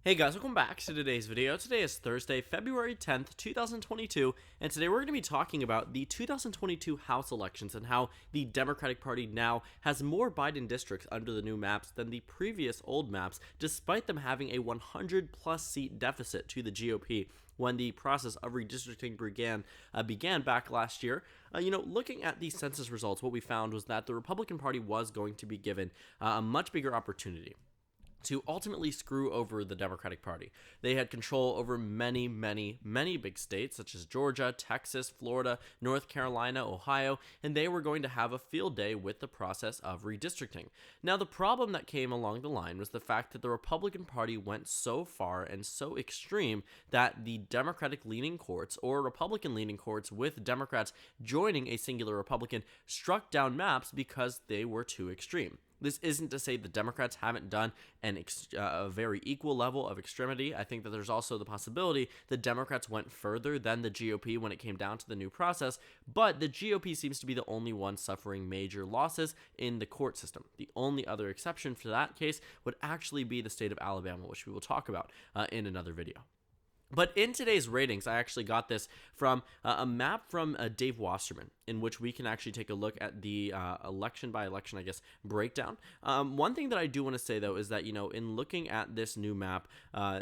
Hey guys, welcome back to today's video. Today is Thursday, February 10th, 2022, and today we're going to be talking about the 2022 House elections and how the Democratic Party now has more Biden districts under the new maps than the previous old maps, despite them having a 100-plus seat deficit to the GOP when the process of redistricting began back last year. Looking at the census results, what we found was that the Republican Party was going to be given a much bigger opportunity to ultimately screw over the Democratic Party. They had control over many big states such as Georgia, Texas, Florida, North Carolina, Ohio, and they were going to have a field day with the process of redistricting. Now, the problem that came along the line was the fact that the Republican Party went so far and so extreme that the Democratic-leaning courts or Republican-leaning courts with Democrats joining a singular Republican struck down maps because they were too extreme. This isn't to say the Democrats haven't done a very equal level of extremity. I think that there's also the possibility the Democrats went further than the GOP when it came down to the new process, but the GOP seems to be the only one suffering major losses in the court system. The only other exception for that case would actually be the state of Alabama, which we will talk about in another video. But in today's ratings, I actually got this from a map from Dave Wasserman, in which we can actually take a look at the election by election, breakdown. One thing that I do want to say, though, is that, in looking at this new map,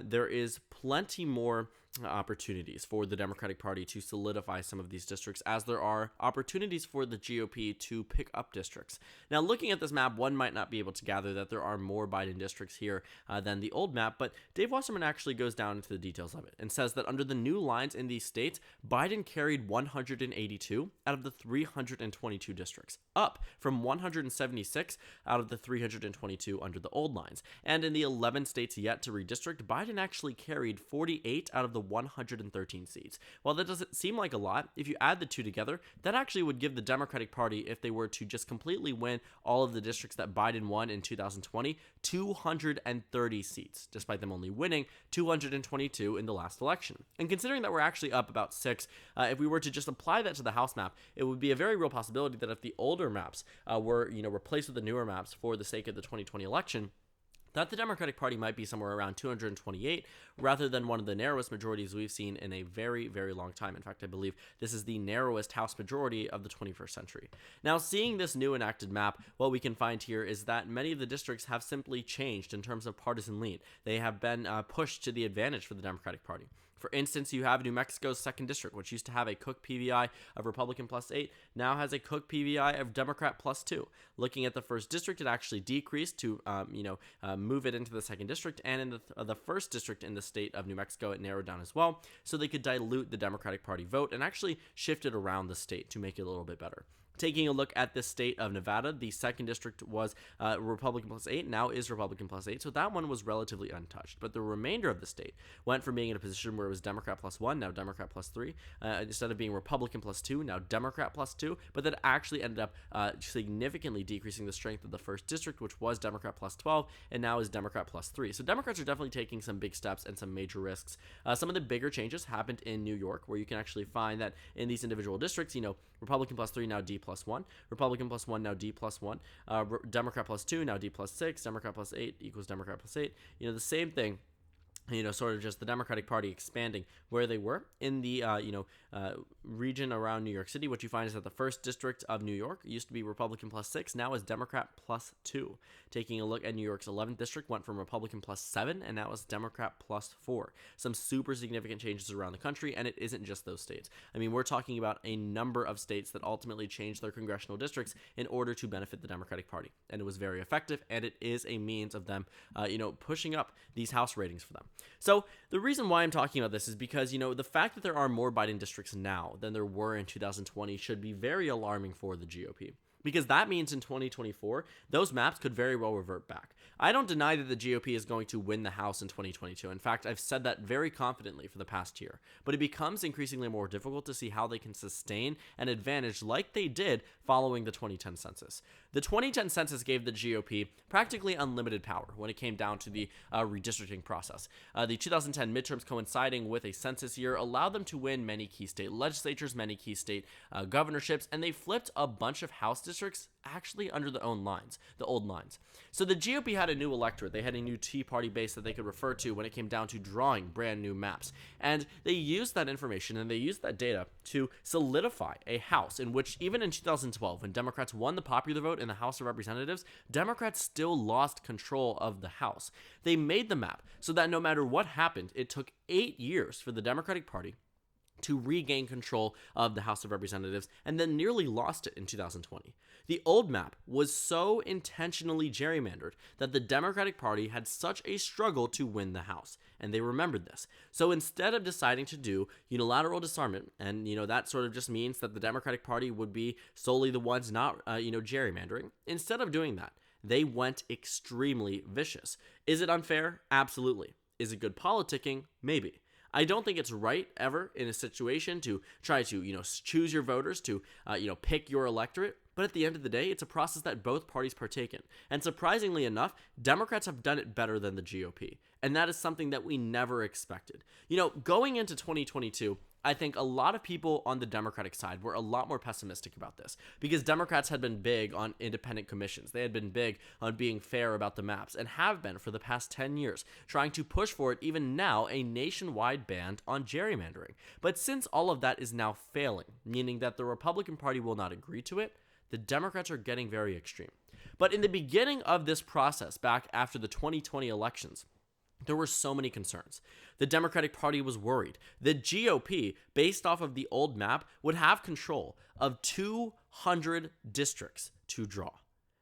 there is plenty more opportunities for the Democratic Party to solidify some of these districts, as there are opportunities for the GOP to pick up districts. Now, looking at this map, one might not be able to gather that there are more Biden districts here than the old map, but Dave Wasserman actually goes down into the details of it and says that under the new lines in these states, Biden carried 182 out of the 322 districts, up from 176 out of the 322 under the old lines. And in the 11 states yet to redistrict, Biden actually carried 48 out of the 113 seats. While that doesn't seem like a lot, if you add the two together, that actually would give the Democratic Party, if they were to just completely win all of the districts that Biden won in 2020, 230 seats, despite them only winning 222 in the last election. And considering that we're actually up about 6, if we were to just apply that to the House map, it would be a very real possibility that if the older maps were replaced with the newer maps for the sake of the 2020 election, that the Democratic Party might be somewhere around 228 rather than one of the narrowest majorities we've seen in a very, very long time. In fact, I believe this is the narrowest House majority of the 21st century. Now, seeing this new enacted map, what we can find here is that many of the districts have simply changed in terms of partisan lean. They have been pushed to the advantage for the Democratic Party. For instance, you have New Mexico's 2nd District, which used to have a Cook PVI of Republican plus 8, now has a Cook PVI of Democrat plus 2. Looking at the 1st District, it actually decreased to, move it into the 2nd District, and in the 1st District in the state of New Mexico, it narrowed down as well, so they could dilute the Democratic Party vote and actually shift it around the state to make it a little bit better. Taking a look at the state of Nevada, the 2nd District was Republican plus 8, now is Republican plus 8, so that one was relatively untouched. But the remainder of the state went from being in a position where it was Democrat plus 1, now Democrat plus 3, instead of being Republican plus 2, now Democrat plus 2, but that actually ended up significantly decreasing the strength of the 1st District, which was Democrat plus 12, and now is Democrat plus 3. So Democrats are definitely taking some big steps and some major risks. Some of the bigger changes happened in New York, where you can actually find that in these individual districts, Republican plus 3, now D plus 1, Republican plus 1, now D plus 1, Democrat plus 2, now D plus 6, Democrat plus 8 equals Democrat plus 8. The same thing. Sort of just the Democratic Party expanding where they were in the, region around New York City. What you find is that the 1st District of New York used to be Republican plus 6, now is Democrat plus 2. Taking a look at New York's 11th District, went from Republican plus 7, and now is Democrat plus 4. Some super significant changes around the country, and it isn't just those states. We're talking about a number of states that ultimately changed their congressional districts in order to benefit the Democratic Party. And it was very effective, and it is a means of them, pushing up these House ratings for them. So the reason why I'm talking about this is because, the fact that there are more Biden districts now than there were in 2020 should be very alarming for the GOP. Because that means in 2024, those maps could very well revert back. I don't deny that the GOP is going to win the House in 2022. In fact, I've said that very confidently for the past year. But it becomes increasingly more difficult to see how they can sustain an advantage like they did following the 2010 census. The 2010 census gave the GOP practically unlimited power when it came down to the redistricting process. The 2010 midterms coinciding with a census year allowed them to win many key state legislatures, many key state governorships, and they flipped a bunch of House districts districts actually under the old lines. So the GOP had a new electorate. They had a new Tea Party base that they could refer to when it came down to drawing brand new maps. And they used that information and they used that data to solidify a House in which, even in 2012, when Democrats won the popular vote in the House of Representatives, Democrats still lost control of the House. They made the map so that no matter what happened, it took 8 years for the Democratic Party to regain control of the House of Representatives, and then nearly lost it in 2020. The old map was so intentionally gerrymandered that the Democratic Party had such a struggle to win the House, and they remembered this. So instead of deciding to do unilateral disarmament, and that sort of just means that the Democratic Party would be solely the ones not gerrymandering, instead of doing that, they went extremely vicious. Is it unfair? Absolutely. Is it good politicking? Maybe. I don't think it's right ever in a situation to try to, choose your voters, to, pick your electorate. But at the end of the day, it's a process that both parties partake in. And surprisingly enough, Democrats have done it better than the GOP. And that is something that we never expected. Going into 2022, I think a lot of people on the Democratic side were a lot more pessimistic about this because Democrats had been big on independent commissions. They had been big on being fair about the maps and have been for the past 10 years, trying to push for it even now a nationwide ban on gerrymandering. But since all of that is now failing, meaning that the Republican Party will not agree to it, the Democrats are getting very extreme. But in the beginning of this process, back after the 2020 elections, there were so many concerns. The Democratic Party was worried. The GOP, based off of the old map, would have control of 200 districts to draw.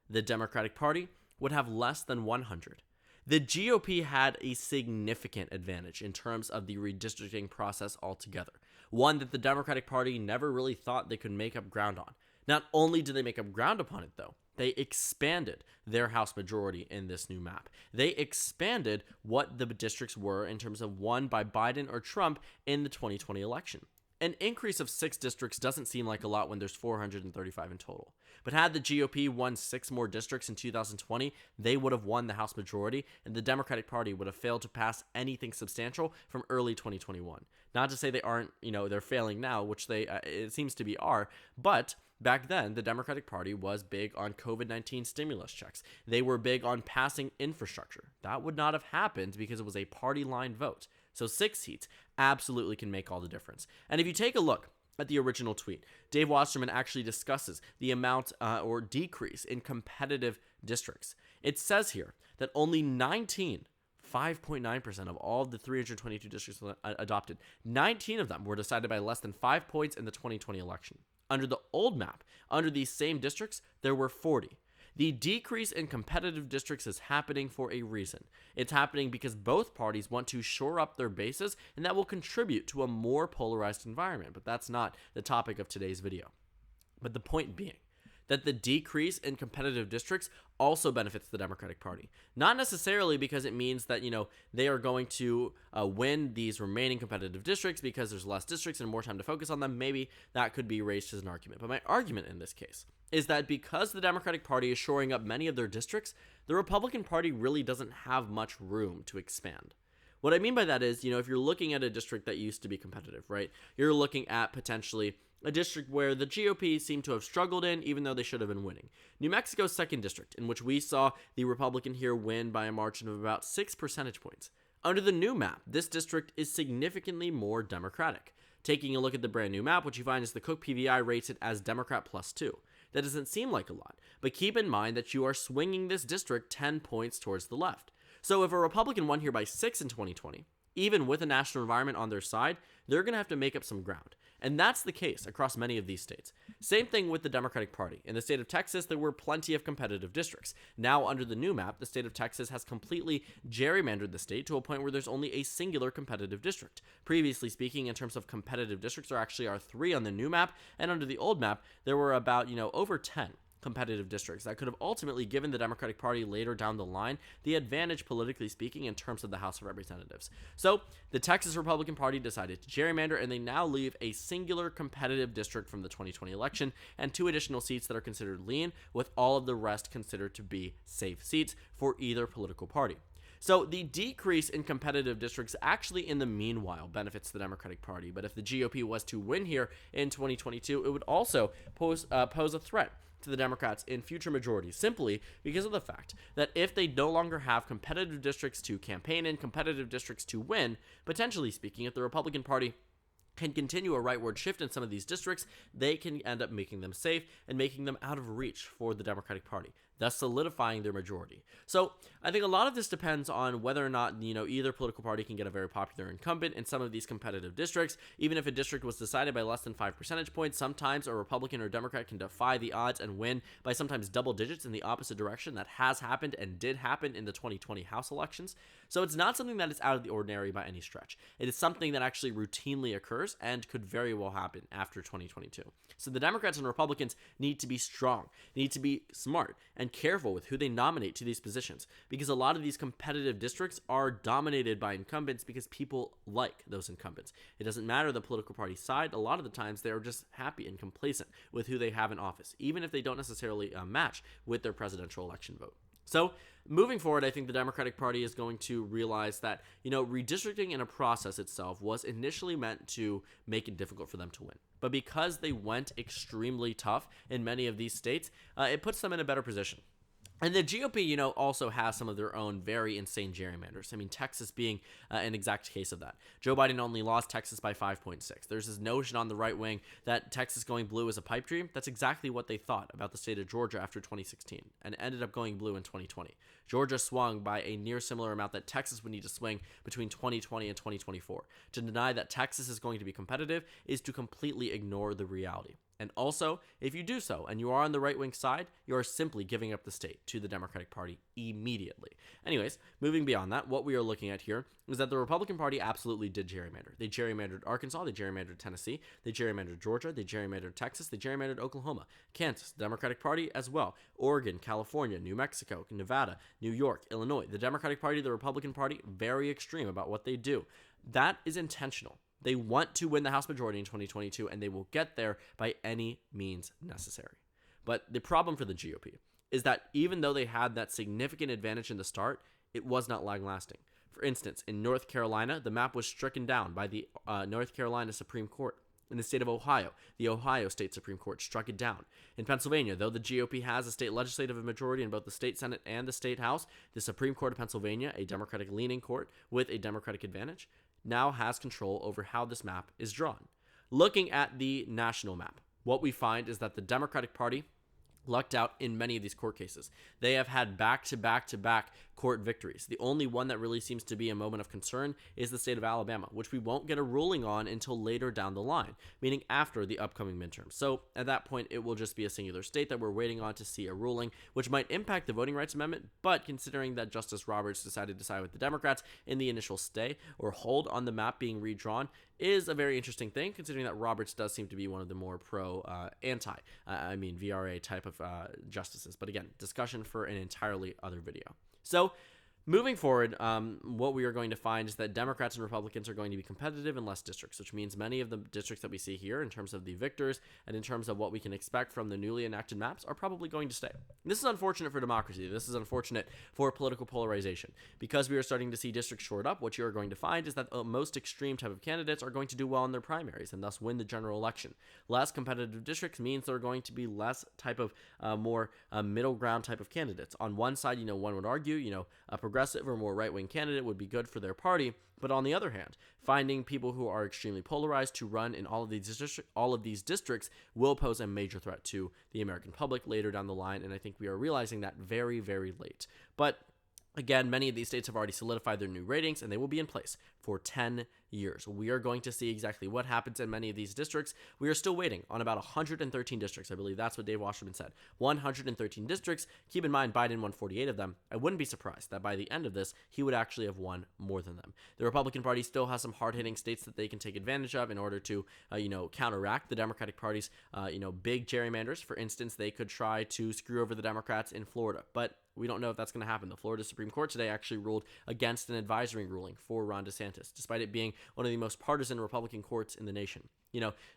The Democratic Party would have less than 100. The GOP had a significant advantage in terms of the redistricting process altogether, one that the Democratic Party never really thought they could make up ground on. Not only did they make up ground upon it, though, they expanded their House majority in this new map. They expanded what the districts were in terms of won by Biden or Trump in the 2020 election. An increase of 6 districts doesn't seem like a lot when there's 435 in total. But had the GOP won 6 more districts in 2020, they would have won the House majority, and the Democratic Party would have failed to pass anything substantial from early 2021. Not to say they aren't, they're failing now, which they, it seems to be are, but back then, the Democratic Party was big on COVID-19 stimulus checks. They were big on passing infrastructure. That would not have happened because it was a party line vote. So 6 seats absolutely can make all the difference. And if you take a look at the original tweet, Dave Wasserman actually discusses the amount or decrease in competitive districts. It says here that only 5.9% of all of the 322 districts adopted, 19 of them were decided by less than 5 points in the 2020 election. Under the old map, under these same districts, there were 40. The decrease in competitive districts is happening for a reason. It's happening because both parties want to shore up their bases, and that will contribute to a more polarized environment. But that's not the topic of today's video. But the point being that the decrease in competitive districts also benefits the Democratic Party. Not necessarily because it means that, they are going to win these remaining competitive districts because there's less districts and more time to focus on them. Maybe that could be raised as an argument. But my argument in this case is that because the Democratic Party is shoring up many of their districts, the Republican Party really doesn't have much room to expand. What I mean by that is, if you're looking at a district that used to be competitive, right? You're looking at potentially a district where the GOP seemed to have struggled in, even though they should have been winning. New Mexico's 2nd district, in which we saw the Republican here win by a margin of about 6 percentage points. Under the new map, this district is significantly more Democratic. Taking a look at the brand new map, what you find is the Cook PVI rates it as Democrat +2. That doesn't seem like a lot, but keep in mind that you are swinging this district 10 points towards the left. So if a Republican won here by 6 in 2020, even with a national environment on their side, they're going to have to make up some ground. And that's the case across many of these states. Same thing with the Democratic Party. In the state of Texas, there were plenty of competitive districts. Now, under the new map, the state of Texas has completely gerrymandered the state to a point where there's only a singular competitive district. Previously speaking, in terms of competitive districts, there actually are 3 on the new map, and under the old map, there were about, over 10 competitive districts that could have ultimately given the Democratic Party later down the line the advantage, politically speaking, in terms of the House of Representatives. So the Texas Republican Party decided to gerrymander, and they now leave a singular competitive district from the 2020 election and 2 additional seats that are considered lean, with all of the rest considered to be safe seats for either political party. So the decrease in competitive districts actually in the meanwhile benefits the Democratic Party. But if the GOP was to win here in 2022, it would also pose a threat to the Democrats in future majorities, simply because of the fact that if they no longer have competitive districts to campaign in, competitive districts to win, potentially speaking, if the Republican Party can continue a rightward shift in some of these districts, they can end up making them safe and making them out of reach for the Democratic Party, thus solidifying their majority. So I think a lot of this depends on whether or not, either political party can get a very popular incumbent in some of these competitive districts. Even if a district was decided by less than 5 percentage points, sometimes a Republican or Democrat can defy the odds and win by sometimes double digits in the opposite direction. That has happened and did happen in the 2020 House elections. So it's not something that is out of the ordinary by any stretch. It is something that actually routinely occurs and could very well happen after 2022. So the Democrats and Republicans need to be strong, need to be smart, and careful with who they nominate to these positions, because a lot of these competitive districts are dominated by incumbents because people like those incumbents. It doesn't matter the political party side. A lot of the times they are just happy and complacent with who they have in office, even if they don't necessarily match with their presidential election vote. So moving forward, I think the Democratic Party is going to realize that, redistricting in a process itself was initially meant to make it difficult for them to win. But because they went extremely tough in many of these states, it puts them in a better position. And the GOP, also has some of their own very insane gerrymanders. I mean, Texas being an exact case of that. Joe Biden only lost Texas by 5.6. There's this notion on the right wing that Texas going blue is a pipe dream. That's exactly what they thought about the state of Georgia after 2016 and ended up going blue in 2020. Georgia swung by a near similar amount that Texas would need to swing between 2020 and 2024. To deny that Texas is going to be competitive is to completely ignore the reality. And also, if you do so and you are on the right-wing side, you are simply giving up the state to the Democratic Party immediately. Anyways, moving beyond that, what we are looking at here is that the Republican Party absolutely did gerrymander. They gerrymandered Arkansas, they gerrymandered Tennessee, they gerrymandered Georgia, they gerrymandered Texas, they gerrymandered Oklahoma, Kansas, the Democratic Party as well, Oregon, California, New Mexico, Nevada, New York, Illinois. The Democratic Party, the Republican Party, very extreme about what they do. That is intentional. They want to win the House majority in 2022, and they will get there by any means necessary. But the problem for the GOP is that even though they had that significant advantage in the start, it was not long-lasting. For instance, in North Carolina, the map was stricken down by the North Carolina Supreme Court. In the state of Ohio, the Ohio State Supreme Court struck it down. In Pennsylvania, though the GOP has a state legislative majority in both the state Senate and the state House, the Supreme Court of Pennsylvania, a Democratic-leaning court with a Democratic advantage, now has control over how this map is drawn. Looking at the national map, what we find is that the Democratic Party lucked out in many of these court cases. They have had back-to-back court victories. The only one that really seems to be a moment of concern is the state of Alabama, which we won't get a ruling on until later down the line, meaning after the upcoming midterms. So at that point, it will just be a singular state that we're waiting on to see a ruling, which might impact the Voting Rights Amendment, but considering that Justice Roberts decided to side with the Democrats in the initial stay or hold on the map being redrawn, is a very interesting thing, considering that Roberts does seem to be one of the more VRA type of justices. But again, discussion for an entirely other video. So moving forward, what we are going to find is that Democrats and Republicans are going to be competitive in less districts, which means many of the districts that we see here in terms of the victors and in terms of what we can expect from the newly enacted maps are probably going to stay. This is unfortunate for democracy. This is unfortunate for political polarization. Because we are starting to see districts shored up, what you are going to find is that the most extreme type of candidates are going to do well in their primaries and thus win the general election. Less competitive districts means there are going to be less type of more middle ground type of candidates. On one side, one would argue, a progressive or more right-wing candidate would be good for their party, but on the other hand, finding people who are extremely polarized to run in all of these districts will pose a major threat to the American public later down the line, and I think we are realizing that very, very late. But again, many of these states have already solidified their new ratings, and they will be in place for 10 years. We are going to see exactly what happens in many of these districts. We are still waiting on about 113 districts. I believe that's what Dave Wasserman said. 113 districts. Keep in mind, Biden won 48 of them. I wouldn't be surprised that by the end of this, he would actually have won more than them. The Republican Party still has some hard-hitting states that they can take advantage of in order to, counteract the Democratic Party's, big gerrymanders. For instance, they could try to screw over the Democrats in Florida, but we don't know if that's going to happen. The Florida Supreme Court today actually ruled against an advisory ruling for Ron DeSantis, despite it being one of the most partisan Republican courts in the nation.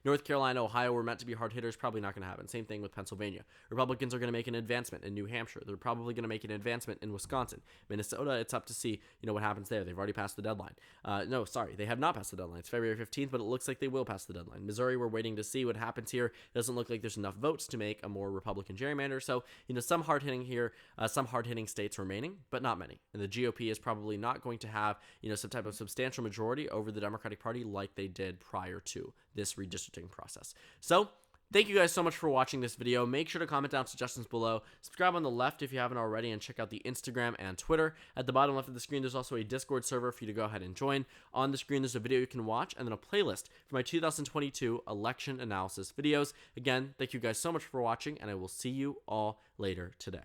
North Carolina, Ohio were meant to be hard hitters, probably not going to happen. Same thing with Pennsylvania. Republicans are going to make an advancement in New Hampshire. They're probably going to make an advancement in Wisconsin. Minnesota, it's up to see, what happens there. They've already passed the deadline. No, sorry, they have not passed the deadline. It's February 15th, but it looks like they will pass the deadline. Missouri, we're waiting to see what happens here. It doesn't look like there's enough votes to make a more Republican gerrymander. So, some hard-hitting here, some hard-hitting states remaining, but not many. And the GOP is probably not going to have, some type of substantial majority over the Democratic Party like they did prior to this redistricting process. So, thank you guys so much for watching this video. Make sure to comment down suggestions below. Subscribe on the left if you haven't already, and check out the Instagram and Twitter. At the bottom left of the screen, there's also a Discord server for you to go ahead and join. On the screen, there's a video you can watch, and then a playlist for my 2022 election analysis videos. Again, thank you guys so much for watching, and I will see you all later today.